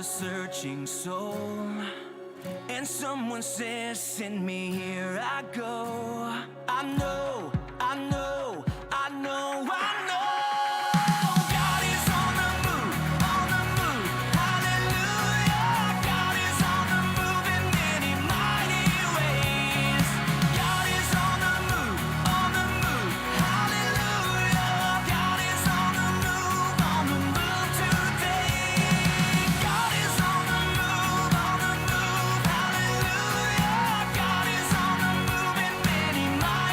searching soul, and someone says, send me, here I go. I know, I know, I know, I know. God is on the move, hallelujah. God is on the move in many mighty ways. God is on the move, hallelujah. God is on the move today. God is on the move, hallelujah. God is on the move in many mighty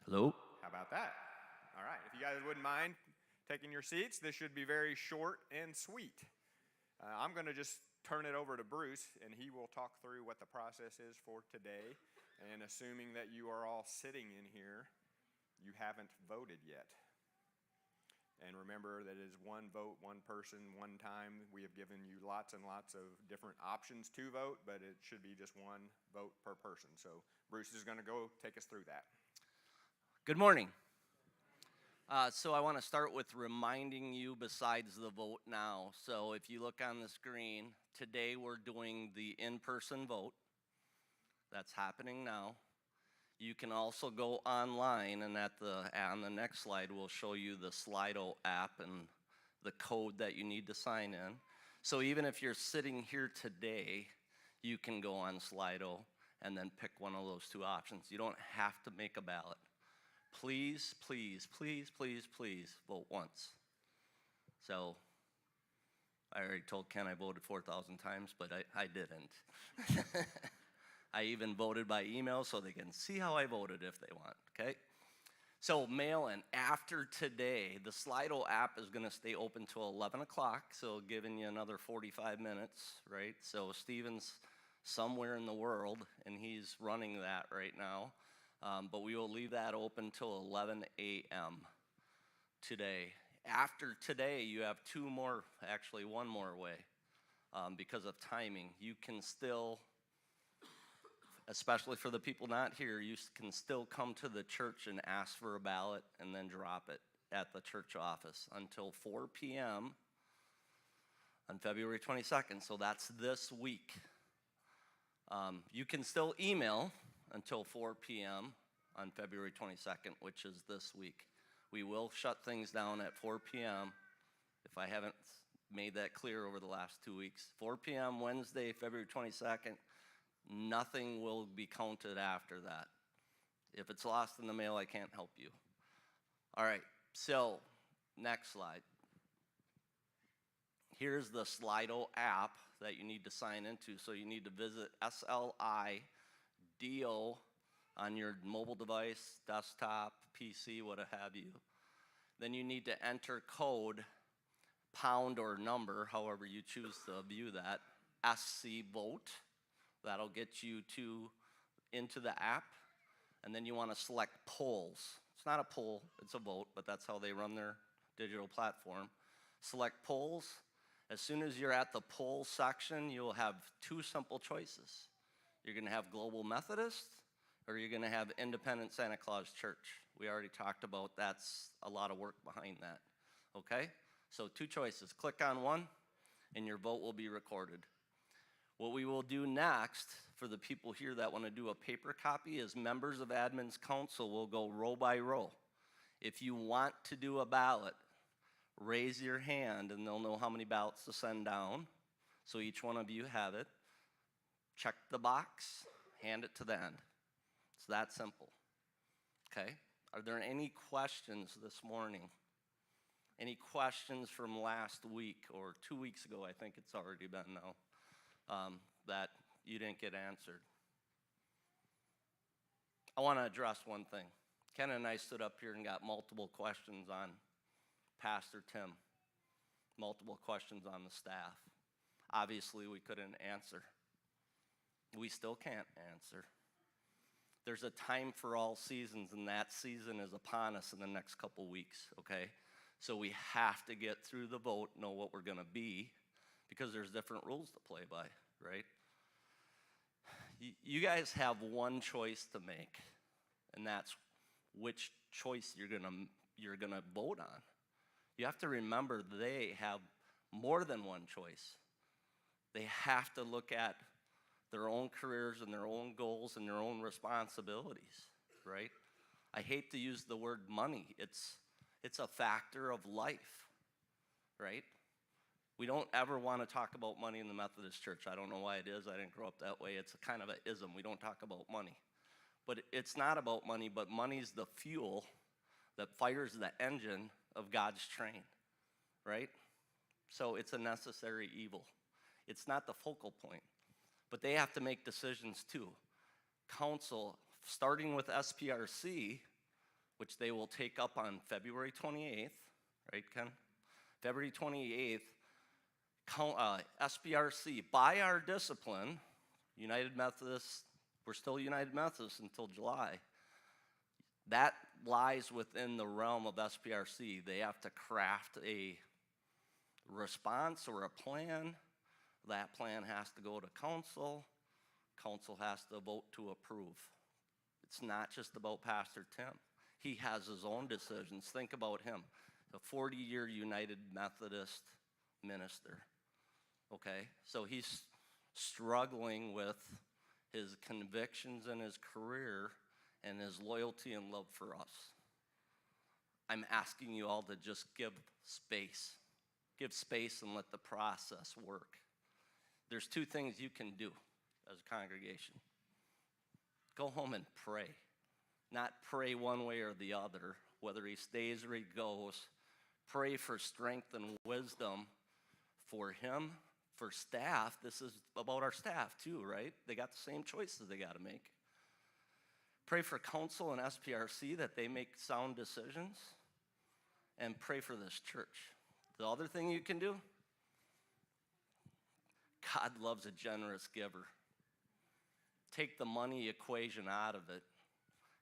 Hello? How about that? All right, if you guys wouldn't mind taking your seats, this should be very short and sweet. I'm going to just turn it over to Bruce, and he will talk through what the process is for today. And assuming that you are all sitting in here, you haven't voted yet. And remember that it is one vote, one person, one time. We have given you lots and lots of different options to vote, but it should be just one vote per person. So Bruce is going to go take us through that. Good morning. So I want to start with reminding you besides the vote now. So if you look on the screen, today we're doing the in-person vote. That's happening now. You can also go online, and on the next slide we'll show you the Slido app and the code that you need to sign in. So even if you're sitting here today, you can go on Slido and then pick one of those two options. You don't have to make a ballot. Please, please, please, please, please vote once. So I already told Ken I voted 4,000 times, but I didn't. I even voted by email so they can see how I voted if they want, okay? So mail-in, after today, the Slido app is gonna stay open till 11 o'clock, so giving you another 45 minutes, right? So Steven's somewhere in the world, and he's running that right now. But we will leave that open till 11 a.m. today. After today, you have one more way, because of timing. You can still, especially for the people not here, you can still come to the church and ask for a ballot and then drop it at the church office until 4 p.m. on February 22nd, so that's this week. You can still email until 4 p.m. on February 22nd, which is this week. We will shut things down at 4 p.m. if I haven't made that clear over the last 2 weeks. 4 p.m. Wednesday, February 22nd. Nothing will be counted after that. If it's lost in the mail, I can't help you. All right, so next slide. Here's the Slido app that you need to sign into. So you need to visit SLIDO on your mobile device, desktop, PC, what have you. Then you need to enter code, pound or number, however you choose to view that, SC vote. That'll get you into the app. And then you want to select polls. It's not a poll, it's a vote, but that's how they run their digital platform. Select polls. As soon as you're at the poll section, you'll have two simple choices. You're going to have Global Methodist, or you're going to have Independent Santa Claus Church. We already talked about that's a lot of work behind that. Okay? So two choices. Click on one, and your vote will be recorded. What we will do next, for the people here that want to do a paper copy, is members of Admin's Council will go row by row. If you want to do a ballot, raise your hand, and they'll know how many ballots to send down. So each one of you have it. Check the box, hand it to the end. It's that simple. Okay? Are there any questions this morning? Any questions from last week or 2 weeks ago? I think it's already been now. That you didn't get answered. I want to address one thing. Ken and I stood up here and got multiple questions on Pastor Tim, multiple questions on the staff. Obviously, we couldn't answer. We still can't answer. There's a time for all seasons, and that season is upon us in the next couple weeks, okay? So we have to get through the vote, know what we're going to be, because there's different rules to play by, right? You guys have one choice to make, and that's which choice you're gonna vote on. You have to remember they have more than one choice. They have to look at their own careers and their own goals and their own responsibilities, right? I hate to use the word money. It's a factor of life, right? We don't ever want to talk about money in the Methodist Church. I don't know why it is. I didn't grow up that way. It's a kind of an ism. We don't talk about money. But it's not about money, but money's the fuel that fires the engine of God's train, right? So it's a necessary evil. It's not the focal point. But they have to make decisions too. Council, starting with SPRC, which they will take up on February 28th, right, Ken? February 28th, SBRC, by our discipline, United Methodists, we're still United Methodists until July. That lies within the realm of SPRC. They have to craft a response or a plan. That plan has to go to council. Council has to vote to approve. It's not just about Pastor Tim. He has his own decisions. Think about him, a 40-year United Methodist minister. Okay, so he's struggling with his convictions in his career and his loyalty and love for us. I'm asking you all to just give space. Give space and let the process work. There's two things you can do as a congregation. Go home and pray. Not pray one way or the other, whether he stays or he goes. Pray for strength and wisdom for him, for staff. This is about our staff too, right? They got the same choices they got to make. Pray for council and SPRC that they make sound decisions. And pray for this church. The other thing you can do, God loves a generous giver. Take the money equation out of it.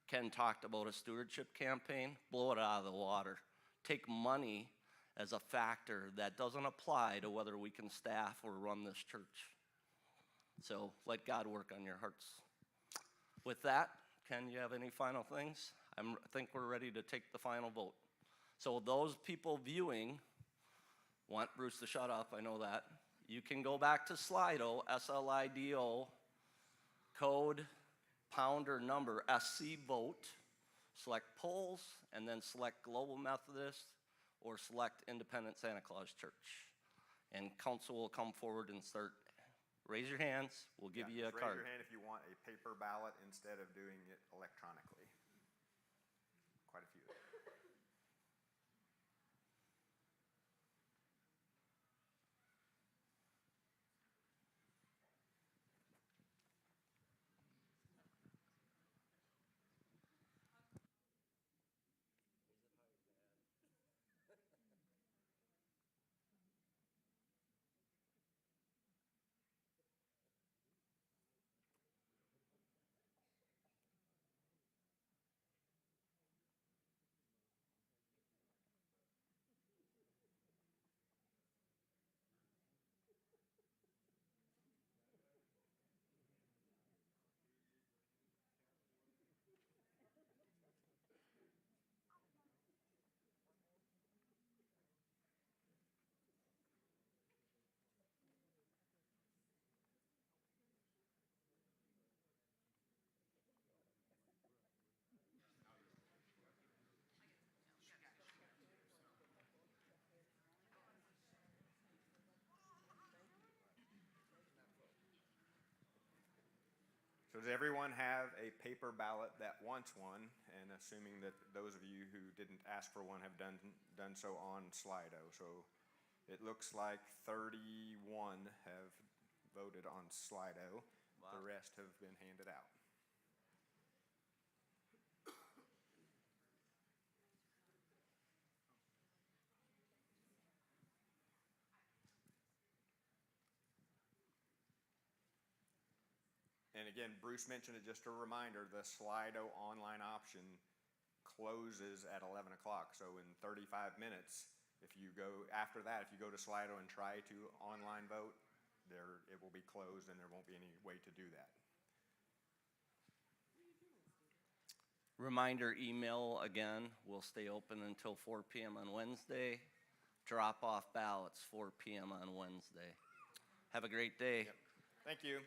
Ken talked about a stewardship campaign. Blow it out of the water. Take money as a factor that doesn't apply to whether we can staff or run this church. So let God work on your hearts. With that, Ken, you have any final things? I think we're ready to take the final vote. So those people viewing want Bruce to shut up, I know that. You can go back to Slido, SLIDO, code, pound or number, SC vote, select polls, and then select Global Methodist or select Independent Santa Claus Church. And council will come forward and start. Raise your hands, we'll give you a card. Raise your hand if you want a paper ballot instead of doing it electronically. Quite a few. So does everyone have a paper ballot that wants one? And assuming that those of you who didn't ask for one have done so on Slido. So it looks like 31 have voted on Slido. Wow. The rest have been handed out. And again, Bruce mentioned it, just a reminder, the Slido online option closes at 11 o'clock. So in 35 minutes, if you go, after that, if you go to Slido and try to online vote, it will be closed and there won't be any way to do that. Reminder email again, will stay open until 4 p.m. on Wednesday. Drop off ballots 4 p.m. on Wednesday. Have a great day. Yep. Thank you.